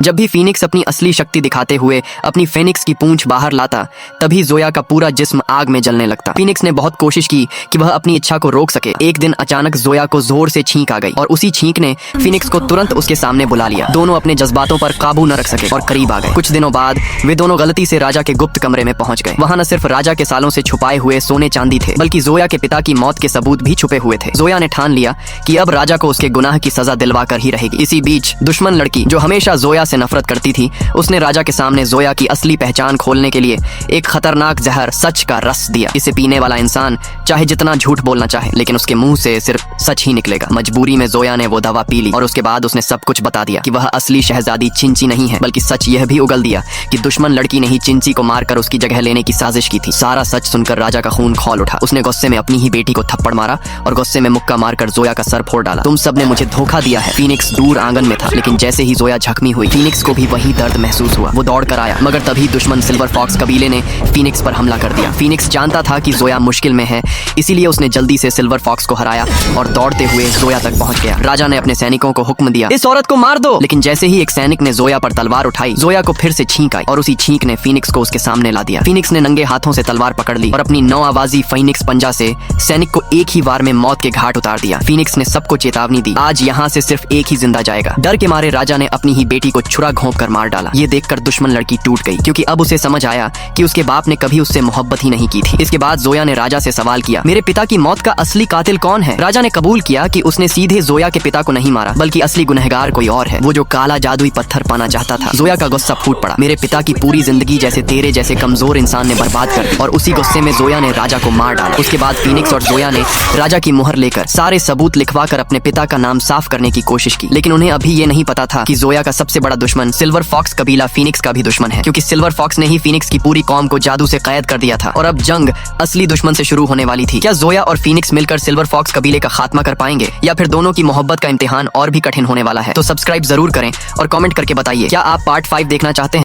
जब भी फीनिक्स अपनी असली शक्ति दिखाते हुए अपनी फेनिक्स की पूंछ बाहर लाता, तभी जोया का पूरा जिस्म आग में जलने लगता। फीनिक्स ने बहुत कोशिश की कि वह अपनी इच्छा को रोक सके। एक दिन अचानक जोया को जोर से छींक आ गई और उसी छींक ने फीनिक्स को तुरंत उसके सामने बुला लिया। दोनों अपने जज्बातों पर काबू न रख सके और करीब आ गए। कुछ दिनों बाद वे दोनों गलती से राजा के गुप्त कमरे में पहुंच गए। वहां न सिर्फ राजा के सालों से छुपाए हुए सोने चांदी थे, बल्कि जोया के पिता की मौत के सबूत भी छुपे हुए थे। जोया ने ठान लिया कि अब राजा को उसके गुनाह की सजा दिलवा कर ही रहेगी। इसी बीच दुश्मन लड़की, जो हमेशा जोया से नफरत करती थी, उसने राजा के सामने जोया की असली पहचान खोलने के लिए एक खतरनाक जहर, सच का रस दिया। इसे पीने वाला इंसान चाहे जितना झूठ बोलना चाहे, लेकिन उसके मुंह से सिर्फ सच ही निकलेगा। मजबूरी में जोया ने वो दवा पी ली और उसके बाद उसने सब कुछ बता दिया कि वह असली शहजादी चिंची नहीं है, बल्कि सच यह भी उगल दिया कि दुश्मन लड़की ने ही चिंची को मारकर उसकी जगह लेने की साजिश की थी। सारा सच सुनकर राजा का खून खौल उठा। उसने गुस्से में अपनी ही बेटी को थप्पड़ मारा और गुस्से में मुक्का मारकर जोया का सर फोड़ डाला। तुम सब ने मुझे धोखा दिया है। फीनिक्स दूर आंगन में था, लेकिन जैसे ही जोया जख्मी हुई, फीनिक्स को भी वही दर्द महसूस हुआ। वो दौड़ कर आया, मगर तभी दुश्मन सिल्वर फॉक्स कबीले ने फीनिक्स पर हमला कर दिया। फीनिक्स जानता था कि जोया मुश्किल में है, इसीलिए उसने जल्दी से सिल्वर फॉक्स को हराया और दौड़ते हुए जोया तक पहुंच गया। राजा ने अपने सैनिकों को हुक्म दिया, इस औरत को मार दो। लेकिन जैसे ही एक सैनिक ने जोया पर तलवार उठाई, जोया को फिर से छींक आई और उसी छींक ने फीनिक्स को उसके सामने ला दिया। फीनिक्स ने नंगे हाथों से तलवार पकड़ ली और अपनी 9 आवाजी फीनिक्स पंजा से सैनिक को एक ही वार में मौत के घाट उतार दिया। फीनिक्स ने सबको चेतावनी दी, आज यहाँ से सिर्फ एक ही जिंदा जाएगा। डर के मारे राजा ने अपनी ही बेटी को छुरा घोंप कर मार डाला। ये देखकर दुश्मन लड़की टूट गई, क्योंकि अब उसे समझ आया कि उसके बाप ने कभी उससे मोहब्बत ही नहीं की थी। इसके बाद जोया ने राजा से सवाल किया, मेरे पिता की मौत का असली कातिल कौन है? राजा ने कबूल किया कि उसने सीधे जोया के पिता को नहीं मारा, बल्कि असली गुनहगार कोई और है, वो जो काला जादुई पत्थर पाना चाहता था। जोया का गुस्सा फूट पड़ा, मेरे पिता की पूरी जिंदगी जैसे तेरे जैसे कमजोर इंसान ने बर्बाद कर दी। और उसी गुस्से में जोया ने राजा को मार डाला। उसके बाद फीनिक्स और जोया ने राजा की मुहर लेकर सारे सबूत लिखवा कर अपने पिता का नाम साफ करने की कोशिश की। लेकिन उन्हें अभी ये नहीं पता था कि जोया का सबसे बड़ा दुश्मन सिल्वर फॉक्स कबीला फीनिक्स का भी दुश्मन है, क्योंकि सिल्वर फॉक्स ने ही फीनिक्स की पूरी कौम को जादू से कैद कर दिया था और अब जंग असली दुश्मन से शुरू होने वाली थी। क्या जोया और फीनिक्स मिलकर सिल्वर फॉक्स कबीले का खात्मा कर पाएंगे, या फिर दोनों की मोहब्बत का इम्तिहान और भी कठिन होने वाला है? तो सब्सक्राइब जरूर करें और कमेंट करके बताइए, क्या आप पार्ट 5 देखना चाहते हैं?